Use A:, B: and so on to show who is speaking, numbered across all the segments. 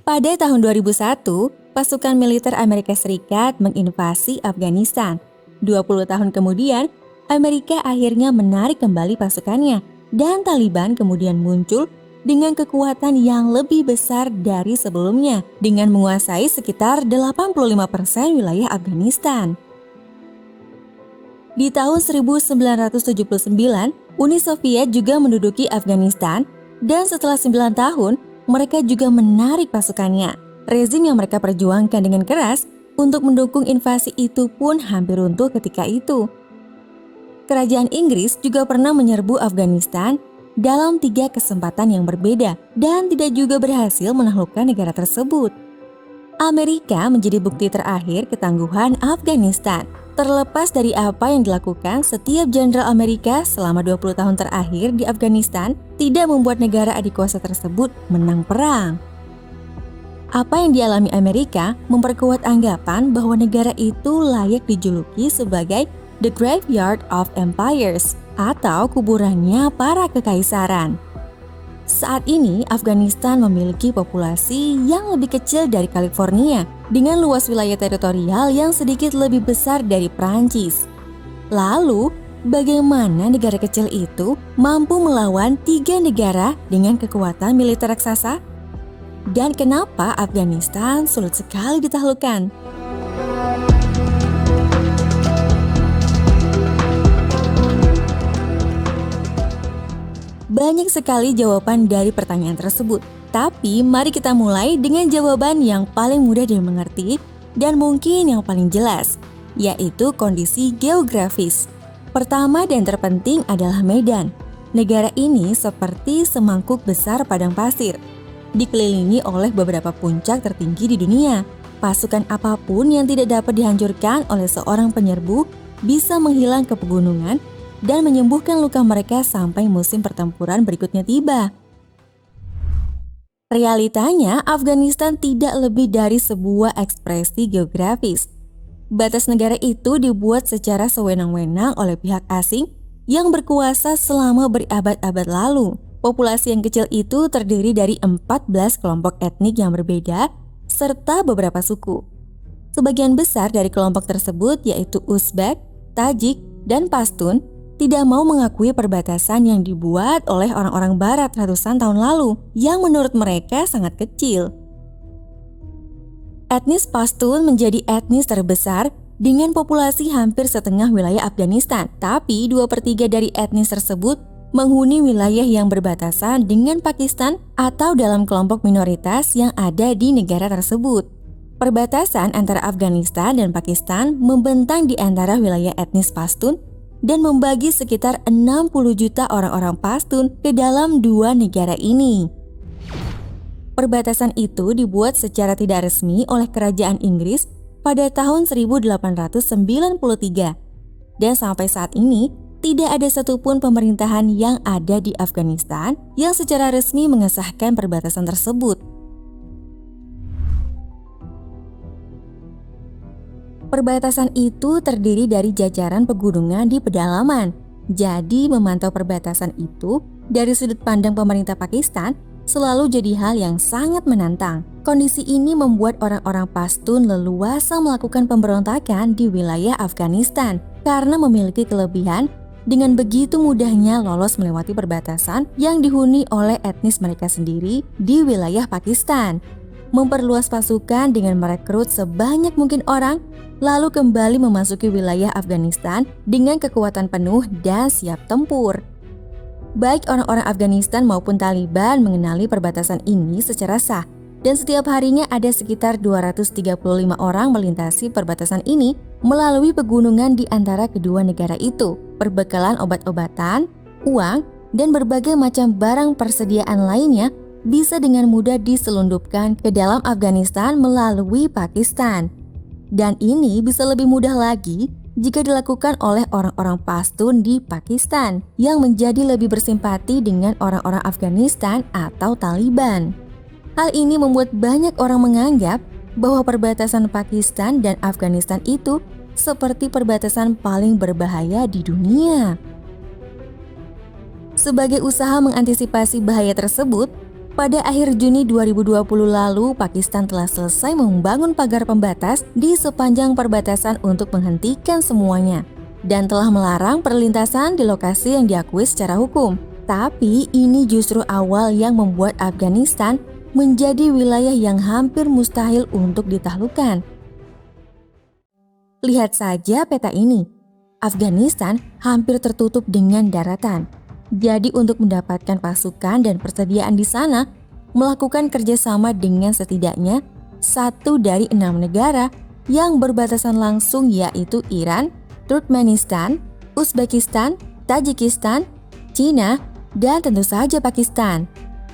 A: Pada tahun 2001, pasukan militer Amerika Serikat menginvasi Afghanistan. 20 tahun kemudian, Amerika akhirnya menarik kembali pasukannya dan Taliban kemudian muncul dengan kekuatan yang lebih besar dari sebelumnya dengan menguasai sekitar 85% wilayah Afghanistan. Di tahun 1979, Uni Soviet juga menduduki Afghanistan dan setelah 9 tahun, mereka juga menarik pasukannya. Rezim yang mereka perjuangkan dengan keras untuk mendukung invasi itu pun hampir runtuh ketika itu. Kerajaan Inggris juga pernah menyerbu Afghanistan dalam 3 kesempatan yang berbeda dan tidak juga berhasil menaklukkan negara tersebut. Amerika menjadi bukti terakhir ketangguhan Afghanistan. Terlepas dari apa yang dilakukan, setiap jenderal Amerika selama 20 tahun terakhir di Afghanistan tidak membuat negara adikuasa tersebut menang perang. Apa yang dialami Amerika memperkuat anggapan bahwa negara itu layak dijuluki sebagai The Graveyard of Empires atau kuburannya para kekaisaran. Saat ini, Afghanistan memiliki populasi yang lebih kecil dari California dengan luas wilayah teritorial yang sedikit lebih besar dari Prancis. Lalu, bagaimana negara kecil itu mampu melawan 3 negara dengan kekuatan militer raksasa? Dan kenapa Afghanistan sulit sekali ditaklukkan? Banyak sekali jawaban dari pertanyaan tersebut. Tapi mari kita mulai dengan jawaban yang paling mudah dimengerti dan mungkin yang paling jelas, yaitu kondisi geografis. Pertama dan terpenting adalah medan. Negara ini seperti semangkuk besar padang pasir, dikelilingi oleh beberapa puncak tertinggi di dunia. Pasukan apapun yang tidak dapat dihancurkan oleh seorang penyerbu bisa menghilang ke pegunungan dan menyembuhkan luka mereka sampai musim pertempuran berikutnya tiba. Realitanya, Afghanistan tidak lebih dari sebuah ekspresi geografis. Batas negara itu dibuat secara sewenang-wenang oleh pihak asing yang berkuasa selama berabad-abad lalu. Populasi yang kecil itu terdiri dari 14 kelompok etnik yang berbeda serta beberapa suku. Sebagian besar dari kelompok tersebut yaitu Uzbek, Tajik, dan Pashtun tidak mau mengakui perbatasan yang dibuat oleh orang-orang barat ratusan tahun lalu yang menurut mereka sangat kecil. Etnis Pashtun menjadi etnis terbesar dengan populasi hampir setengah wilayah Afghanistan, tapi 2/3 dari etnis tersebut menghuni wilayah yang berbatasan dengan Pakistan atau dalam kelompok minoritas yang ada di negara tersebut. Perbatasan antara Afghanistan dan Pakistan membentang di antara wilayah etnis Pashtun dan membagi sekitar 60 juta orang-orang Pashtun ke dalam 2 negara ini. Perbatasan itu dibuat secara tidak resmi oleh Kerajaan Inggris pada tahun 1893 dan sampai saat ini tidak ada satupun pemerintahan yang ada di Afghanistan yang secara resmi mengesahkan perbatasan tersebut. Perbatasan itu terdiri dari jajaran pegunungan di pedalaman. Jadi memantau perbatasan itu dari sudut pandang pemerintah Pakistan selalu jadi hal yang sangat menantang. Kondisi ini membuat orang-orang Pashtun leluasa melakukan pemberontakan di wilayah Afghanistan karena memiliki kelebihan dengan begitu mudahnya lolos melewati perbatasan yang dihuni oleh etnis mereka sendiri di wilayah Pakistan. Memperluas pasukan dengan merekrut sebanyak mungkin orang, lalu kembali memasuki wilayah Afghanistan dengan kekuatan penuh dan siap tempur. Baik orang-orang Afghanistan maupun Taliban mengenali perbatasan ini secara sah, dan setiap harinya ada sekitar 235 orang melintasi perbatasan ini melalui pegunungan di antara kedua negara itu. Perbekalan obat-obatan, uang, dan berbagai macam barang persediaan lainnya bisa dengan mudah diselundupkan ke dalam Afghanistan melalui Pakistan. Dan ini bisa lebih mudah lagi jika dilakukan oleh orang-orang Pashtun di Pakistan yang menjadi lebih bersimpati dengan orang-orang Afghanistan atau Taliban. Hal ini membuat banyak orang menganggap bahwa perbatasan Pakistan dan Afghanistan itu seperti perbatasan paling berbahaya di dunia. Sebagai usaha mengantisipasi bahaya tersebut, Pada akhir Juni 2020 lalu, Pakistan telah selesai membangun pagar pembatas di sepanjang perbatasan untuk menghentikan semuanya dan telah melarang perlintasan di lokasi yang diakui secara hukum. Tapi ini justru awal yang membuat Afghanistan menjadi wilayah yang hampir mustahil untuk ditaklukkan. Lihat saja peta ini. Afghanistan hampir tertutup dengan daratan. Jadi untuk mendapatkan pasukan dan persediaan di sana, melakukan kerjasama dengan setidaknya 1 dari 6 negara yang berbatasan langsung, yaitu Iran, Turkmenistan, Uzbekistan, Tajikistan, Cina, dan tentu saja Pakistan.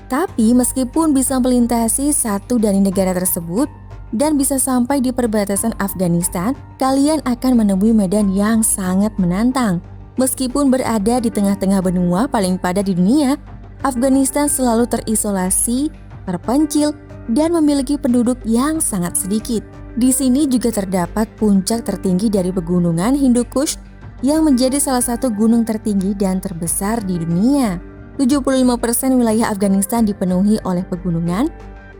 A: Tapi meskipun bisa melintasi 1 dari negara tersebut dan bisa sampai di perbatasan Afghanistan, kalian akan menemui medan yang sangat menantang. Meskipun berada di tengah-tengah benua paling padat di dunia, Afghanistan selalu terisolasi, terpencil, dan memiliki penduduk yang sangat sedikit. Di sini juga terdapat puncak tertinggi dari pegunungan Hindu Kush yang menjadi salah satu gunung tertinggi dan terbesar di dunia. 75% wilayah Afghanistan dipenuhi oleh pegunungan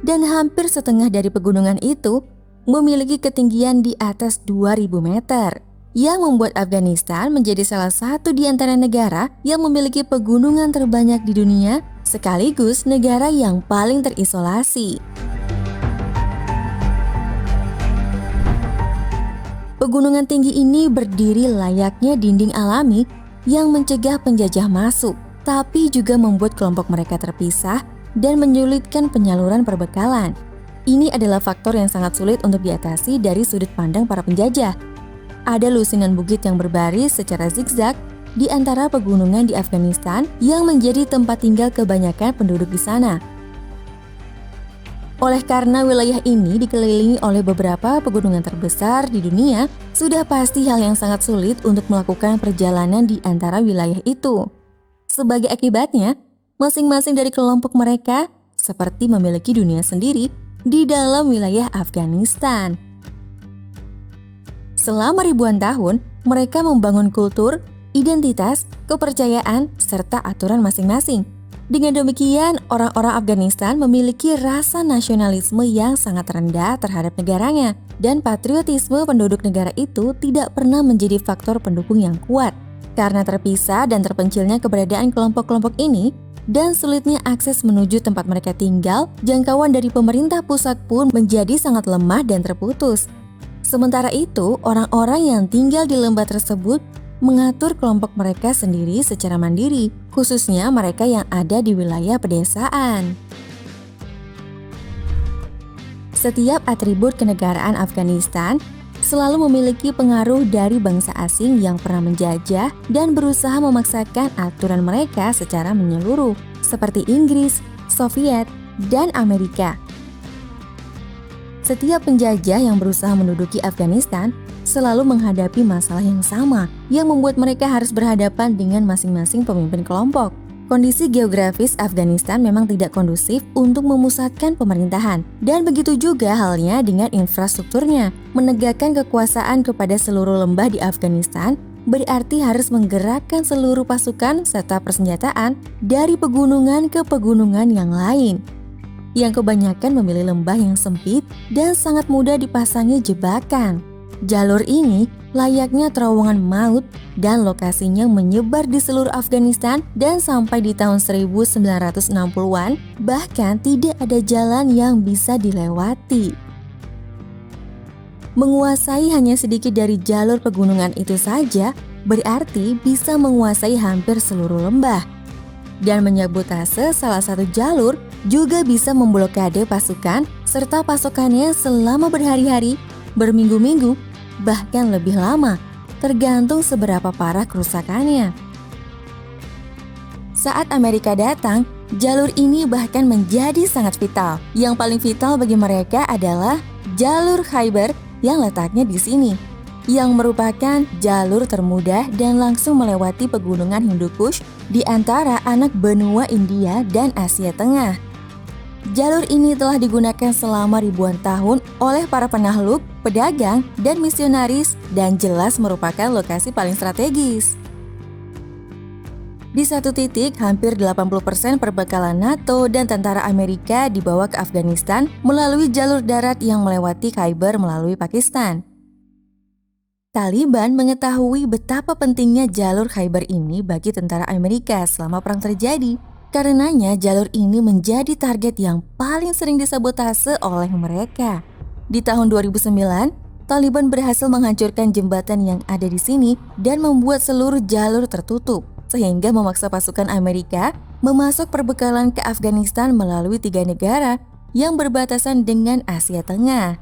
A: dan hampir setengah dari pegunungan itu memiliki ketinggian di atas 2000 meter. Yang membuat Afghanistan menjadi salah satu di antara negara yang memiliki pegunungan terbanyak di dunia, sekaligus negara yang paling terisolasi. Pegunungan tinggi ini berdiri layaknya dinding alami yang mencegah penjajah masuk, tapi juga membuat kelompok mereka terpisah dan menyulitkan penyaluran perbekalan. Ini adalah faktor yang sangat sulit untuk diatasi dari sudut pandang para penjajah. Ada lusinan bukit yang berbaris secara zigzag di antara pegunungan di Afghanistan yang menjadi tempat tinggal kebanyakan penduduk di sana. Oleh karena wilayah ini dikelilingi oleh beberapa pegunungan terbesar di dunia, sudah pasti hal yang sangat sulit untuk melakukan perjalanan di antara wilayah itu. Sebagai akibatnya, masing-masing dari kelompok mereka seperti memiliki dunia sendiri di dalam wilayah Afghanistan. Selama ribuan tahun, mereka membangun kultur, identitas, kepercayaan, serta aturan masing-masing. Dengan demikian, orang-orang Afghanistan memiliki rasa nasionalisme yang sangat rendah terhadap negaranya, dan patriotisme penduduk negara itu tidak pernah menjadi faktor pendukung yang kuat. Karena terpisah dan terpencilnya keberadaan kelompok-kelompok ini, dan sulitnya akses menuju tempat mereka tinggal, jangkauan dari pemerintah pusat pun menjadi sangat lemah dan terputus. Sementara itu, orang-orang yang tinggal di lembah tersebut mengatur kelompok mereka sendiri secara mandiri, khususnya mereka yang ada di wilayah pedesaan. Setiap atribut kenegaraan Afghanistan selalu memiliki pengaruh dari bangsa asing yang pernah menjajah dan berusaha memaksakan aturan mereka secara menyeluruh, seperti Inggris, Soviet, dan Amerika. Setiap penjajah yang berusaha menduduki Afghanistan selalu menghadapi masalah yang sama yang membuat mereka harus berhadapan dengan masing-masing pemimpin kelompok. Kondisi geografis Afghanistan memang tidak kondusif untuk memusatkan pemerintahan, dan begitu juga halnya dengan infrastrukturnya. Menegakkan kekuasaan kepada seluruh lembah di Afghanistan berarti harus menggerakkan seluruh pasukan serta persenjataan dari pegunungan ke pegunungan yang lain, yang kebanyakan memilih lembah yang sempit dan sangat mudah dipasangi jebakan. Jalur ini layaknya terowongan maut dan lokasinya menyebar di seluruh Afghanistan, dan sampai di tahun 1960-an bahkan tidak ada jalan yang bisa dilewati. Menguasai hanya sedikit dari jalur pegunungan itu saja berarti bisa menguasai hampir seluruh lembah. Dan menyabotase salah satu jalur juga bisa memblokade pasukan serta pasokannya selama berhari-hari, berminggu-minggu, bahkan lebih lama, tergantung seberapa parah kerusakannya. Saat Amerika datang, jalur ini bahkan menjadi sangat vital. Yang paling vital bagi mereka adalah jalur Khyber yang letaknya di sini, yang merupakan jalur termudah dan langsung melewati pegunungan Hindu Kush di antara anak benua India dan Asia Tengah. Jalur ini telah digunakan selama ribuan tahun oleh para penakluk, pedagang, dan misionaris, dan jelas merupakan lokasi paling strategis. Di satu titik, hampir 80% perbekalan NATO dan tentara Amerika dibawa ke Afghanistan melalui jalur darat yang melewati Khyber melalui Pakistan. Taliban mengetahui betapa pentingnya jalur Khyber ini bagi tentara Amerika selama perang terjadi. Karenanya jalur ini menjadi target yang paling sering disabotase oleh mereka. Di tahun 2009, Taliban berhasil menghancurkan jembatan yang ada di sini dan membuat seluruh jalur tertutup, sehingga memaksa pasukan Amerika memasok perbekalan ke Afghanistan melalui 3 negara yang berbatasan dengan Asia Tengah.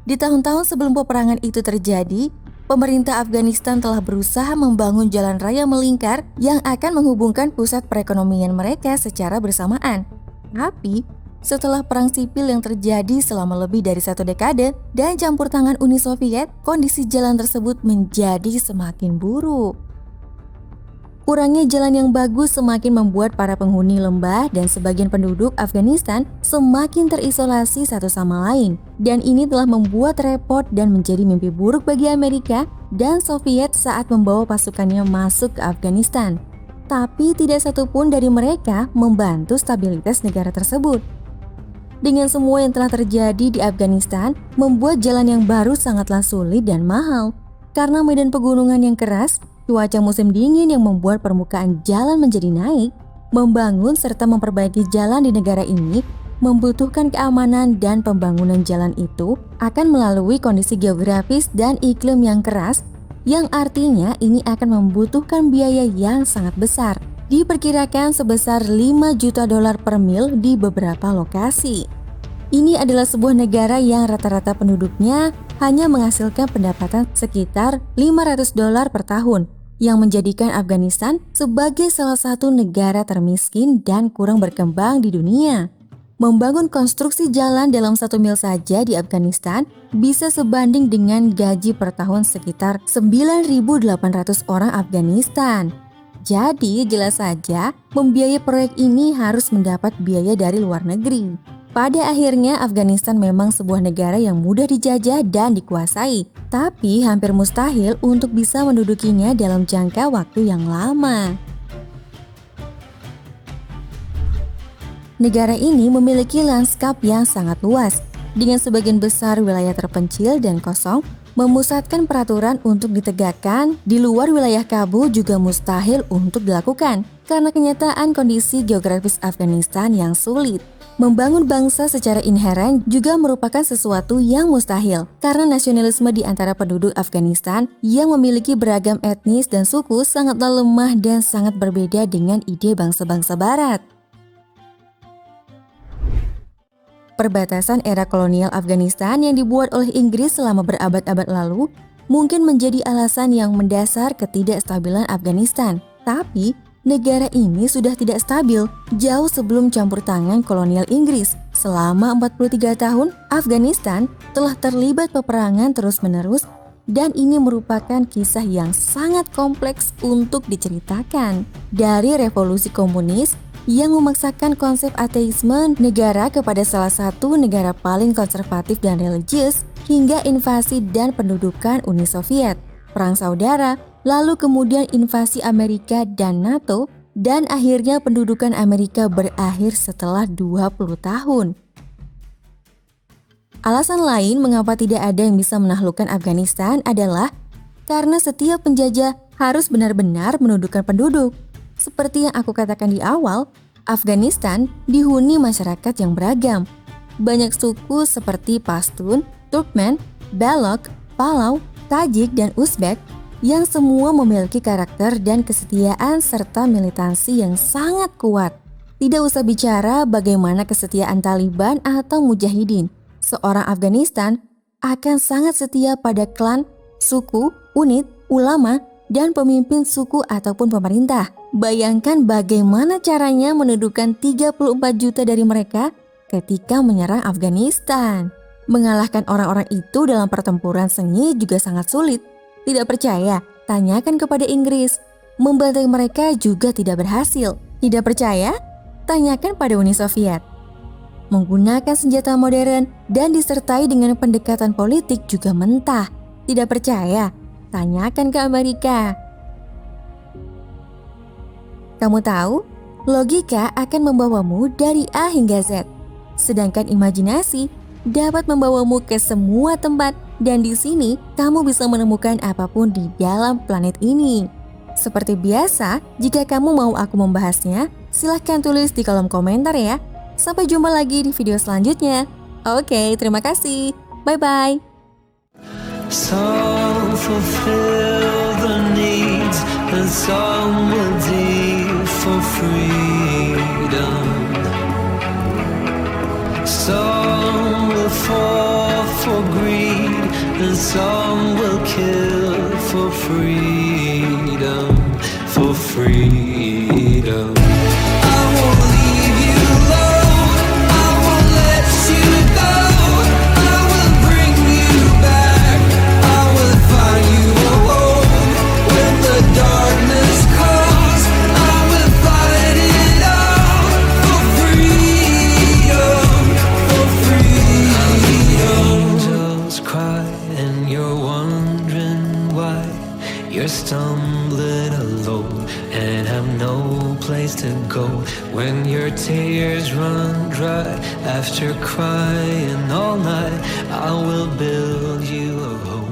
A: Di tahun-tahun sebelum peperangan itu terjadi, pemerintah Afghanistan telah berusaha membangun jalan raya melingkar yang akan menghubungkan pusat perekonomian mereka secara bersamaan. Tapi, setelah perang sipil yang terjadi selama lebih dari 1 dekade dan campur tangan Uni Soviet, kondisi jalan tersebut menjadi semakin buruk. Kurangnya jalan yang bagus semakin membuat para penghuni lembah dan sebagian penduduk Afghanistan semakin terisolasi satu sama lain. Dan ini telah membuat repot dan menjadi mimpi buruk bagi Amerika dan Soviet saat membawa pasukannya masuk ke Afghanistan. Tapi tidak satupun dari mereka membantu stabilitas negara tersebut. Dengan semua yang telah terjadi di Afghanistan, membuat jalan yang baru sangatlah sulit dan mahal. Karena medan pegunungan yang keras, cuaca musim dingin yang membuat permukaan jalan menjadi naik, membangun serta memperbaiki jalan di negara ini membutuhkan keamanan dan pembangunan jalan itu akan melalui kondisi geografis dan iklim yang keras, yang artinya ini akan membutuhkan biaya yang sangat besar. Diperkirakan sebesar 5 juta dolar per mil di beberapa lokasi. Ini adalah sebuah negara yang rata-rata penduduknya hanya menghasilkan pendapatan sekitar 500 dolar per tahun, yang menjadikan Afghanistan sebagai salah satu negara termiskin dan kurang berkembang di dunia. Membangun konstruksi jalan dalam 1 mil saja di Afghanistan bisa sebanding dengan gaji per tahun sekitar 9.800 orang Afghanistan. Jadi jelas saja membiayai proyek ini harus mendapat biaya dari luar negeri. Pada akhirnya Afghanistan memang sebuah negara yang mudah dijajah dan dikuasai, tapi hampir mustahil untuk bisa mendudukinya dalam jangka waktu yang lama. Negara ini memiliki lanskap yang sangat luas, dengan sebagian besar wilayah terpencil dan kosong, memusatkan peraturan untuk ditegakkan di luar wilayah Kabul juga mustahil untuk dilakukan karena kenyataan kondisi geografis Afghanistan yang sulit. Membangun bangsa secara inheren juga merupakan sesuatu yang mustahil karena nasionalisme di antara penduduk Afghanistan yang memiliki beragam etnis dan suku sangatlah lemah dan sangat berbeda dengan ide bangsa-bangsa barat. Perbatasan era kolonial Afghanistan yang dibuat oleh Inggris selama berabad-abad lalu mungkin menjadi alasan yang mendasar ketidakstabilan Afghanistan. Tapi, negara ini sudah tidak stabil jauh sebelum campur tangan kolonial Inggris. Selama 43 tahun, Afghanistan telah terlibat peperangan terus-menerus dan ini merupakan kisah yang sangat kompleks untuk diceritakan. Dari revolusi komunis yang memaksakan konsep ateisme negara kepada salah satu negara paling konservatif dan religius, hingga invasi dan pendudukan Uni Soviet, perang saudara, lalu kemudian invasi Amerika dan NATO, dan akhirnya pendudukan Amerika berakhir setelah 20 tahun. Alasan lain mengapa tidak ada yang bisa menaklukkan Afghanistan adalah karena setiap penjajah harus benar-benar menundukkan penduduk. Seperti yang aku katakan di awal, Afghanistan dihuni masyarakat yang beragam. Banyak suku seperti Pashtun, Turkmen, Balok, Palau, Tajik, dan Uzbek yang semua memiliki karakter dan kesetiaan serta militansi yang sangat kuat. Tidak usah bicara bagaimana kesetiaan Taliban atau Mujahidin. Seorang Afghanistan akan sangat setia pada klan, suku, unit, ulama, dan pemimpin suku ataupun pemerintah. Bayangkan bagaimana caranya menundukkan 34 juta dari mereka ketika menyerang Afghanistan. Mengalahkan orang-orang itu dalam pertempuran sengit juga sangat sulit. Tidak percaya? Tanyakan kepada Inggris. Membantai mereka juga tidak berhasil. Tidak percaya? Tanyakan pada Uni Soviet. Menggunakan senjata modern dan disertai dengan pendekatan politik juga mentah. Tidak percaya? Tanyakan ke Amerika. Kamu tahu, logika akan membawamu dari A hingga Z, sedangkan imajinasi dapat membawamu ke semua tempat dan di sini kamu bisa menemukan apapun di dalam planet ini. Seperti biasa, jika kamu mau aku membahasnya, silahkan tulis di kolom komentar ya. Sampai jumpa lagi di video selanjutnya. Oke, terima kasih. Bye-bye.
B: Some fulfill the needs and some will deal for freedom. Some will fall for greed and some will kill for freedom, for freedom. I won't leave you alone, I won't let you go, I will bring you back, I will find you a home. When the darkness comes, I will fight it out for freedom, for freedom. Angels cry and you're wondering why you're stumbling alone and have no place to go. When your tears run dry after crying all night, I will build you a home.